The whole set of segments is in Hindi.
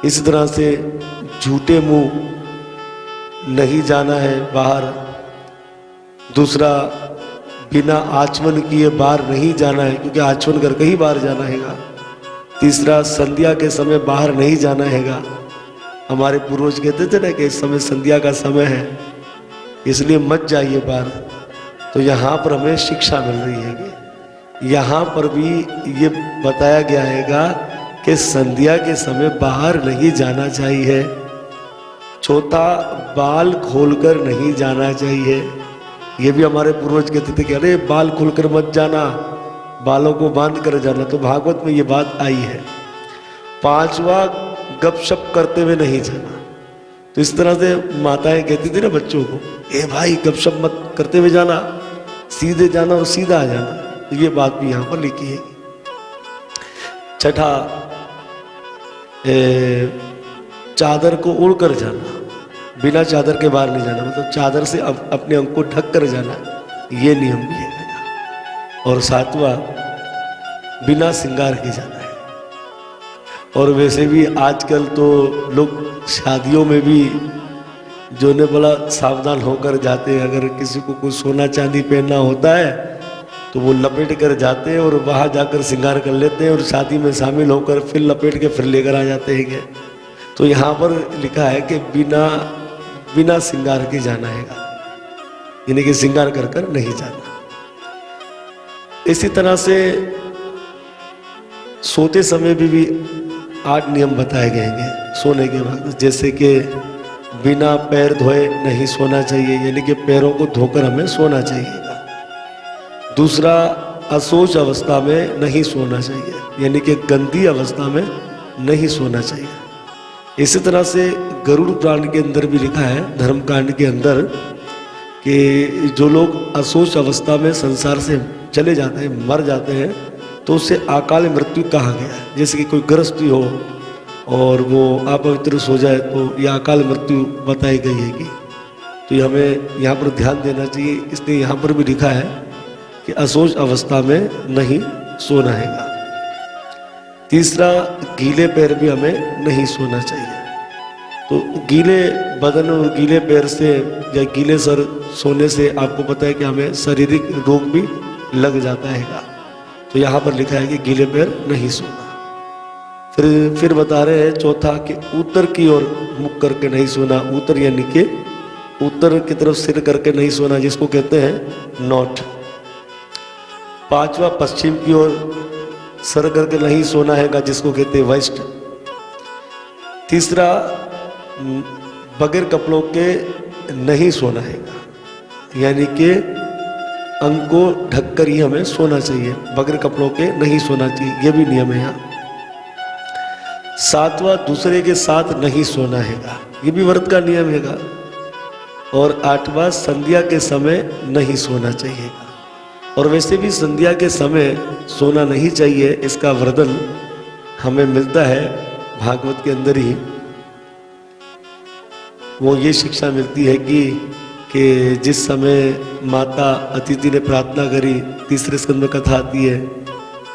इसी तरह से झूठे मुंह नहीं जाना है बाहर। दूसरा, बिना आचमन किए बाहर नहीं जाना है, क्योंकि आचमन करके ही बाहर जाना हैगा। तीसरा, संध्या के समय बाहर नहीं जाना हैगा। हमारे पूर्वज कहते थे ना कि इस समय संध्या का समय है, इसलिए मत जाइए बाहर। तो यहाँ पर हमें शिक्षा मिल रही है कि यहाँ पर भी ये बताया गया हैगा कि संध्या के समय बाहर नहीं जाना चाहिए। चौथा, बाल खोलकर नहीं जाना चाहिए। ये भी हमारे पूर्वज कहते थे कि अरे बाल खोलकर मत जाना, बालों को बांध कर जाना। तो भागवत में ये बात आई है। पांचवा, गपशप करते हुए नहीं जाना। तो इस तरह से माताएं कहती थी ना बच्चों को, ए भाई गपशप मत करते हुए जाना, सीधे जाना और सीधा आ जाना। तो ये बात भी यहाँ पर लिखी है। छठा, चादर को उड़कर जाना, बिना चादर के बाहर नहीं जाना, मतलब चादर से अपने अंग को ढक कर जाना, ये नियम भी है। और सातवां, बिना श्रृंगार के जाना है। और वैसे भी आजकल तो लोग शादियों में भी जो ने बोला सावधान होकर जाते हैं। अगर किसी को कुछ सोना चांदी पहनना होता है तो वो लपेट कर जाते हैं और वहाँ जाकर श्रृंगार कर लेते हैं और शादी में शामिल होकर फिर लपेट के फिर लेकर आ जाते हैं। तो यहाँ पर लिखा है कि बिना श्रृंगार के जाना है, यानी कि श्रृंगार कर कर नहीं जाना। इसी तरह से सोते समय भी 8 नियम बताए गए हैं सोने के वक्त। जैसे कि बिना पैर धोए नहीं सोना चाहिए, यानी कि पैरों को धोकर हमें सोना चाहिए। दूसरा, अशोच अवस्था में नहीं सोना चाहिए, यानी कि गंदी अवस्था में नहीं सोना चाहिए। इसी तरह से गरुड़ पुराण के अंदर भी लिखा है, धर्मकांड के अंदर, कि जो लोग अशोच अवस्था में संसार से चले जाते हैं, मर जाते हैं, तो उससे अकाल मृत्यु कहा गया है। जैसे कि कोई गृहस्थी हो और वो अपवित्र सो जाए तो यह अकाल मृत्यु बताई गई है। तो ये हमें यहाँ पर ध्यान देना चाहिए। इसलिए यहाँ पर भी लिखा है कि अशोच अवस्था में नहीं सोना है। तीसरा, गीले पैर भी हमें नहीं सोना चाहिए। तो गीले बदन और गीले पैर से या गीले सर सोने से आपको पता है कि हमें शारीरिक रोग भी लग जाता है। तो यहाँ पर लिखा है कि गीले पैर नहीं सोना। फिर बता रहे हैं चौथा, कि उत्तर की ओर मुख करके नहीं सोना। उत्तर यानी कि उत्तर की तरफ सिर करके नहीं सोना, जिसको कहते हैं नॉट। पांचवा, पश्चिम की ओर सर करके नहीं सोना है, जिसको कहते हैं वेस्ट। तीसरा, बगैर कपड़ों के नहीं सोना है, यानी कि अंग को ढककर ही हमें सोना चाहिए, बगैर कपड़ों के नहीं सोना चाहिए। यह भी नियम है यहाँ। सातवां, दूसरे के साथ नहीं सोना हैगा, ये भी व्रत का नियम हैगा। और आठवां, संध्या के समय नहीं सोना चाहिए। और वैसे भी संध्या के समय सोना नहीं चाहिए, इसका वर्णन हमें मिलता है भागवत के अंदर ही। वो ये शिक्षा मिलती है कि जिस समय माता अतिथि ने प्रार्थना करी, तीसरे स्कंद में कथा आती है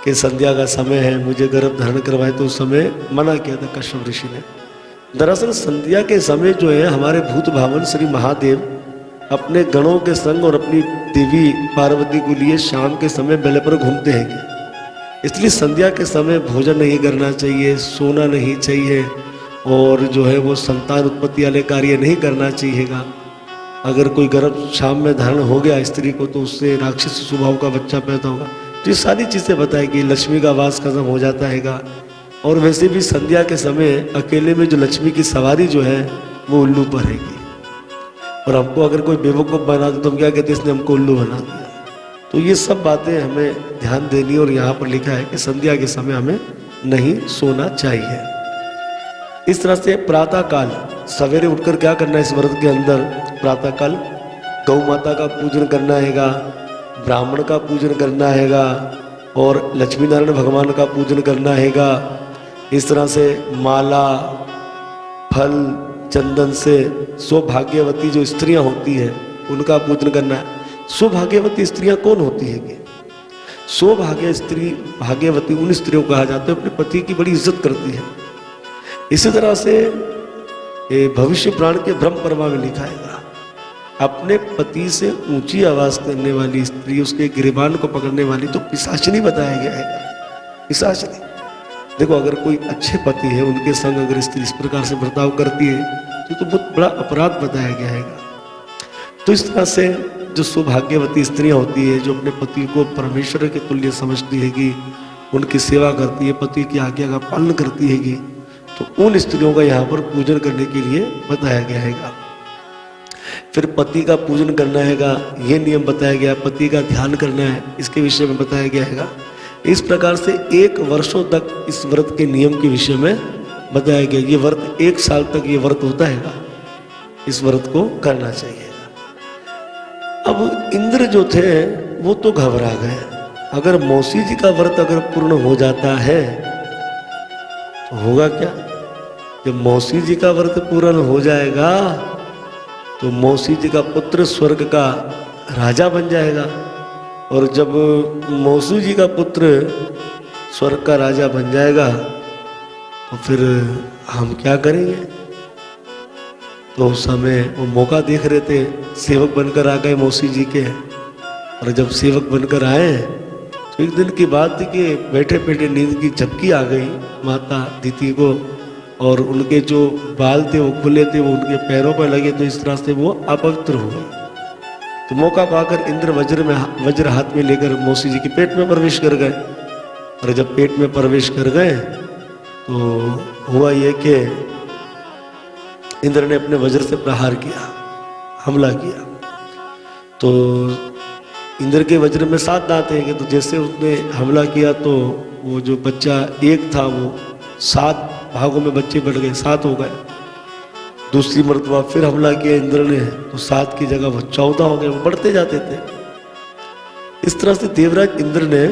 कि संध्या का समय है, मुझे गर्भ धारण करवाए, तो उस समय मना किया था कश्यप ऋषि ने। दरअसल संध्या के समय जो है हमारे भूत भावन श्री महादेव अपने गणों के संग और अपनी देवी पार्वती को लिए शाम के समय बेले पर घूमते हैं। इसलिए संध्या के समय भोजन नहीं करना चाहिए, सोना नहीं चाहिए, और जो है वो संतान उत्पत्ति वाले कार्य नहीं करना चाहिएगा। अगर कोई गर्भ शाम में धारण हो गया स्त्री को, तो उससे राक्षस स्वभाव का बच्चा पैदा होगा। तो ये सारी चीज़ें बताएगी, लक्ष्मी का वास खत्म हो जाता हैगा। और वैसे भी संध्या के समय अकेले में जो लक्ष्मी की सवारी जो है वो उल्लू पर रहेगी। और हमको अगर कोई बेवकूफ़ बना दे तो हम क्या कहते हैं, इसने हमको उल्लू बना दिया। तो ये सब बातें हमें ध्यान देनी। और यहाँ पर लिखा है कि संध्या के समय हमें नहीं सोना चाहिए। इस तरह से प्रातः काल सवेरे उठकर क्या करना है इस व्रत के अंदर, प्रातः काल गौ माता का पूजन करना हैगा, ब्राह्मण का पूजन करना हैगा, और लक्ष्मी नारायण भगवान का पूजन करना हैगा। इस तरह से माला, फल, चंदन से सौभाग्यवती जो स्त्रियां होती हैं उनका पूजन करना है। सौभाग्यवती स्त्रियां कौन होती है? सौभाग्य स्त्री, भाग्यवती उन स्त्रियों को कहा जाता है अपने पति की बड़ी इज्जत करती है। इसी तरह से ये भविष्य पुराण के ब्रह्म परमा में लिखा है, अपने पति से ऊंची आवाज करने वाली स्त्री, उसके गिरबान को पकड़ने वाली तो पिशाचिनी बताया गया है। पिशाचिनी, देखो अगर कोई अच्छे पति है, उनके संग अगर स्त्री इस प्रकार से बर्ताव करती है तो बहुत बड़ा अपराध बताया गया है। तो इस तरह से जो सौभाग्यवती स्त्रियां होती है, जो अपने पति को परमेश्वर के तुल्य समझती है कि उनकी सेवा करती है, पति की आज्ञा का पालन करती है, कि तो उन स्त्रियों का यहाँ पर पूजन करने के लिए बताया गया है। फिर पति का पूजन करना हैगा, ये नियम बताया गया। पति का ध्यान करना है, इसके विषय में बताया गया हैगा। इस प्रकार से 1 वर्षों तक इस व्रत के नियम के विषय में बताया गया। ये व्रत 1 साल तक ये व्रत होता हैगा, इस व्रत को करना चाहिए। अब इंद्र जो थे वो तो घबरा गए। अगर मौसी जी का व्रत अगर पूर्ण हो जाता है तो होगा क्या? जब मौसी जी का व्रत पूर्ण हो जाएगा तो मौसी जी का पुत्र स्वर्ग का राजा बन जाएगा। और जब मौसी जी का पुत्र स्वर्ग का राजा बन जाएगा तो फिर हम क्या करेंगे? तो उस समय वो मौका देख रहे थे, सेवक बनकर आ गए मौसी जी के। और जब सेवक बनकर आए तो एक दिन की बात थी कि बैठे बैठे नींद की झपकी आ गई माता दीति को, और उनके जो बाल थे वो खुले थे, वो उनके पैरों पर लगे, तो इस तरह से वो अपवित्र हो गए। तो मौका पाकर इंद्र वज्र हाथ में लेकर मौसी जी के पेट में प्रवेश कर गए। और जब पेट में प्रवेश कर गए तो हुआ ये कि इंद्र ने अपने वज्र से प्रहार किया, हमला किया। तो इंद्र के वज्र में 7 दांत हैं, तो जैसे उसने हमला किया तो वो जो बच्चा एक था वो 7 भागों में बच्चे बढ़ गए, 7 हो गए। दूसरी मर्तबा फिर हमला किया इंद्र ने, तो 7 की जगह वो 14 हो गए, वो बढ़ते जाते थे। इस तरह से देवराज इंद्र ने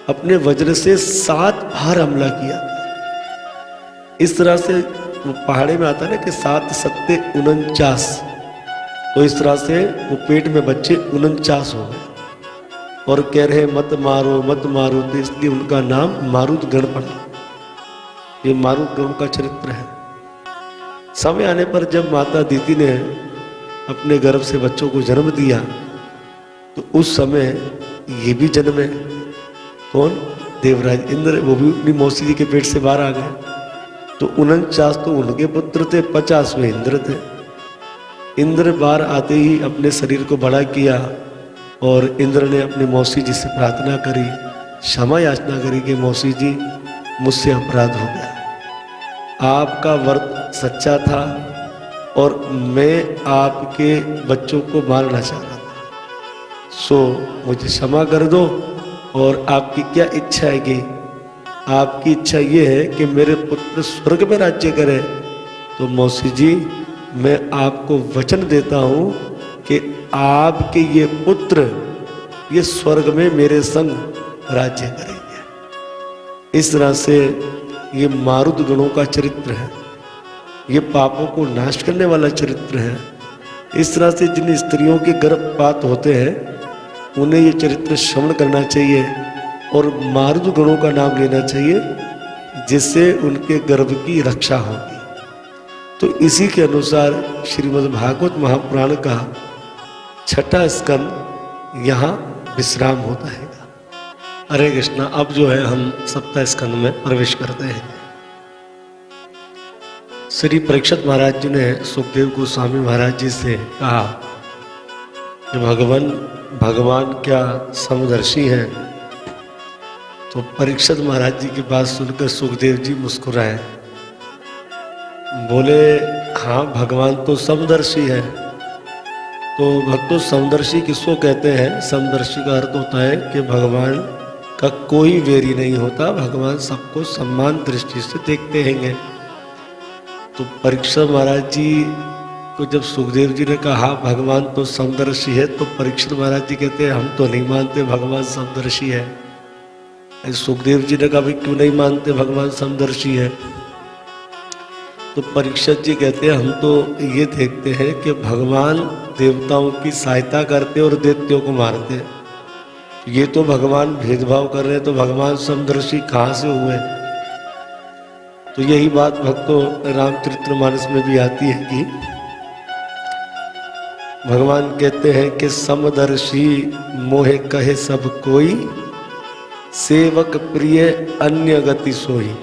अपने वज्र से 7 बार हमला किया। इस तरह से वो पहाड़े में आता है ना कि 7 सत्ते 49, तो इस तरह से वो पेट में बच्चे 49 हो गए। और कह रहे मत मारो मत मारो, तो इसलिए उनका नाम मारुत गण पड़ा। ये मारुत गण का चरित्र है। समय आने पर जब माता दीति ने अपने गर्भ से बच्चों को जन्म दिया तो उस समय ये भी जन्मे। कौन? देवराज इंद्र, वो भी अपनी मौसी जी के पेट से बाहर आ गए। तो 49 तो उनके पुत्र थे, 50 में इंद्र थे। इंद्र बाहर आते ही अपने शरीर को बड़ा किया और इंद्र ने अपनी मौसी जी से प्रार्थना करी, क्षमा याचना करी कि मौसी जी मुझसे अपराध हो गया, आपका व्रत सच्चा था और मैं आपके बच्चों को मारना चाह रहा था, सो मुझे क्षमा कर दो। और आपकी क्या इच्छा है? कि आपकी इच्छा ये है कि मेरे पुत्र स्वर्ग में राज्य करें। तो मौसी जी मैं आपको वचन देता हूँ कि आपके ये पुत्र ये स्वर्ग में मेरे संग राज्य करेंगे। इस तरह से ये मारुत गणों का चरित्र है, ये पापों को नाश करने वाला चरित्र है। इस तरह से जिन स्त्रियों के गर्भपात होते हैं उन्हें ये चरित्र श्रवण करना चाहिए और मारुत गणों का नाम लेना चाहिए, जिससे उनके गर्भ की रक्षा होगी। तो इसी के अनुसार श्रीमद् भागवत महापुराण का 6ठा स्कंद यहाँ विश्राम होता है। हरे कृष्णा। अब जो है हम 7वें स्कंद में प्रवेश करते हैं। श्री परीक्षित महाराज जी ने सुखदेव गोस्वामी महाराज जी से कहा कि भगवान क्या समदर्शी हैं। तो परीक्षित महाराज जी की बात सुनकर सुखदेव जी मुस्कुराए, बोले हाँ भगवान तो समदर्शी है। तो भक्तों समदर्शी किसको कहते हैं? समदर्शी का अर्थ होता है कि भगवान का कोई वेरी नहीं होता, भगवान सबको सम्मान दृष्टि से देखते हैंगे। तो परीक्षित महाराज जी को जब सुखदेव जी ने कहा भगवान तो समदर्शी है, तो परीक्षित महाराज जी कहते हैं हम तो नहीं मानते भगवान समदर्शी है। सुखदेव जी ने कहा भाई क्यों नहीं मानते भगवान समदर्शी है? तो परीक्षित जी कहते हैं हम तो ये देखते हैं कि भगवान देवताओं की सहायता करते और दैत्यों को मारते। ये तो भगवान भेदभाव कर रहे हैं, तो भगवान समदर्शी कहाँ से हुए? तो यही बात भक्तों रामचरितमानस में भी आती है कि भगवान कहते हैं कि समदर्शी मोहे कहे सब कोई, सेवक प्रिय अन्य गति सोई।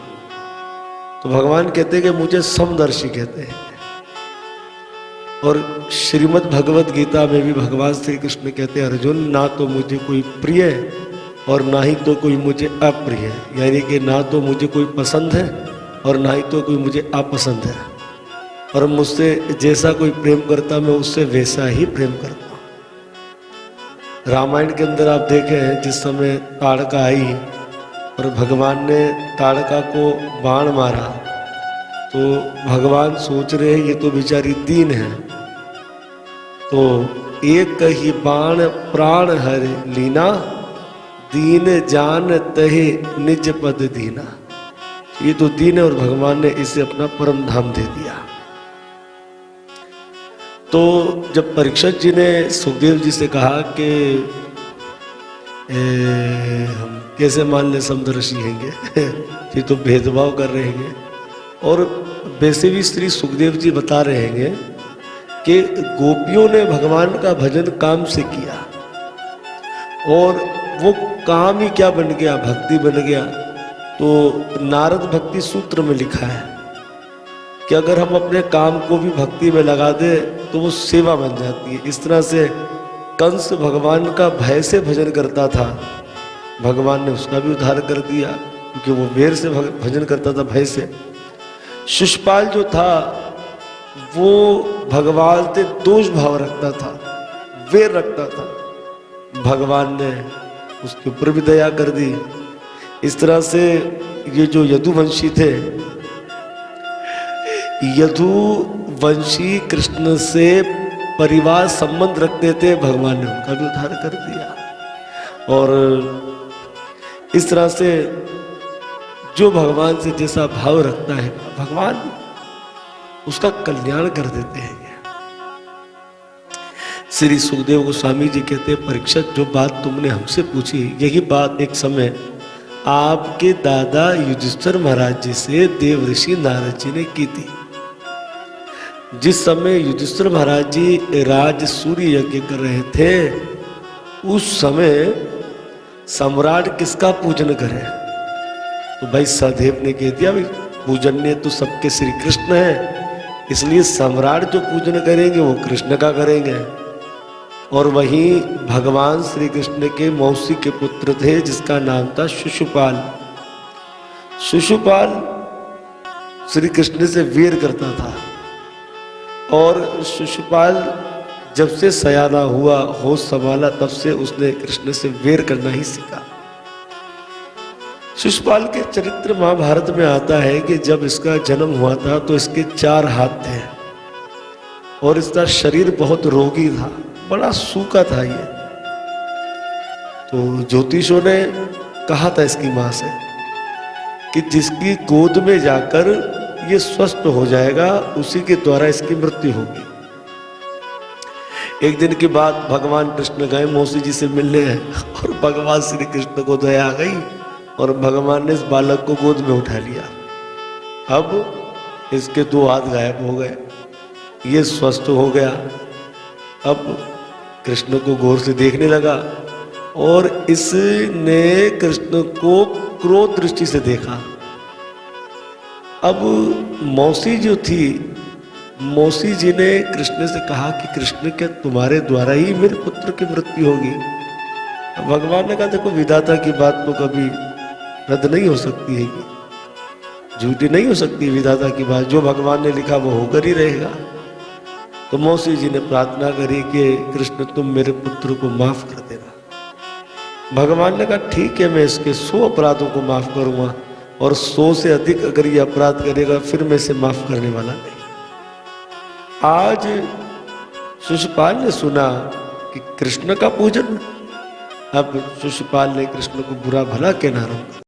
तो भगवान कहते हैं कि मुझे समदर्शी कहते हैं। और श्रीमद् भगवत गीता में भी भगवान श्री कृष्ण कहते हैं, अर्जुन ना तो मुझे कोई प्रिय और ना ही तो कोई मुझे अप्रिय, यानी कि ना तो मुझे कोई पसंद है और ना ही तो कोई मुझे अपसंद है, और मुझसे जैसा कोई प्रेम करता मैं उससे वैसा ही प्रेम करता हूँ। रामायण के अंदर आप देखें जिस समय ताड़का आई और भगवान ने ताड़का को बाण मारा, तो भगवान सोच रहे हैं ये तो बेचारी दीन है, तो एक ही बाण प्राण हर लीना, दीन जान तहे निज पद दीना। ये तो दीन है और भगवान ने इसे अपना परम धाम दे दिया। तो जब परीक्षित जी ने सुखदेव जी से कहा कि हम कैसे मान ले समदर्शी हैंगे ये तो भेदभाव कर रहे हैं, और वैसे भी श्री सुखदेव जी बता रहे हैं कि गोपियों ने भगवान का भजन काम से किया और वो काम ही क्या बन गया, भक्ति बन गया। तो नारद भक्ति सूत्र में लिखा है कि अगर हम अपने काम को भी भक्ति में लगा दे तो वो सेवा बन जाती है। इस तरह से कंस भगवान का भय से भजन करता था, भगवान ने उसका भी उद्धार कर दिया क्योंकि वो वेर से भजन करता था, भय से। शिशुपाल जो था वो भगवान से दोष भाव रखता था, वेर रखता था, भगवान ने उसके ऊपर भी दया कर दी। इस तरह से ये जो यदुवंशी थे, यदुवंशी कृष्ण से परिवार संबंध रखते थे, भगवान ने उनका भी उद्धार कर दिया। और इस तरह से जो भगवान से जैसा भाव रखता है भगवान उसका कल्याण कर देते हैं। श्री सुखदेव गोस्वामी जी कहते हैं, परीक्षित जो बात तुमने हमसे पूछी यही बात एक समय आपके दादा युधिष्ठिर महाराज जी से देवर्षि नारद जी ने की थी। जिस समय युधिष्ठिर महाराज जी राज सूर्य यज्ञ कर रहे थे, उस समय सम्राट किसका पूजन करे? तो भाई सहदेव ने कह दिया, भाई पूजन्य तो सबके श्री कृष्ण है, इसलिए सम्राट जो पूजन करेंगे वो कृष्ण का करेंगे। और वहीं भगवान श्री कृष्ण के मौसी के पुत्र थे जिसका नाम था शिशुपाल। शिशुपाल श्री कृष्ण से वेर करता था और शिशुपाल जब से सयाना हुआ, होश संभाला, तब से उसने कृष्ण से वेर करना ही सीखा। शिशुपाल के चरित्र महाभारत में आता है कि जब इसका जन्म हुआ था तो इसके 4 हाथ थे और इसका शरीर बहुत रोगी था, बड़ा सूखा था ये। तो ज्योतिषों ने कहा था इसकी मां से कि जिसकी गोद में जाकर ये स्वस्थ हो जाएगा उसी के द्वारा इसकी मृत्यु होगी। एक दिन की बात, भगवान कृष्ण गए मौसी जी से मिलने और भगवान श्री कृष्ण को दया आ गई और भगवान ने इस बालक को गोद में उठा लिया। अब इसके 2 हाथ गायब हो गए, ये स्वस्थ हो गया। अब कृष्ण को गौर से देखने लगा और इसने कृष्ण को क्रोध दृष्टि से देखा। अब मौसी जो थी, मौसी जी ने कृष्ण से कहा कि कृष्ण क्या तुम्हारे द्वारा ही मेरे पुत्र की मृत्यु होगी? भगवान ने कहा, देखो विधाता की बात तो कभी रद्द नहीं हो सकती है, झूठी नहीं हो सकती विधाता की बात, जो भगवान ने लिखा वो होकर ही रहेगा। तो मौसी जी ने प्रार्थना करी कि कृष्ण तुम मेरे पुत्र को माफ कर देना। भगवान ने कहा ठीक है, मैं इसके 100 अपराधों को माफ करूंगा और 100 से अधिक अगर ये अपराध करेगा फिर मैं इसे माफ करने वाला नहीं। आज शिशुपाल ने सुना कि कृष्ण का पूजन, अब शिशुपाल ने कृष्ण को बुरा भला कहना आरंभ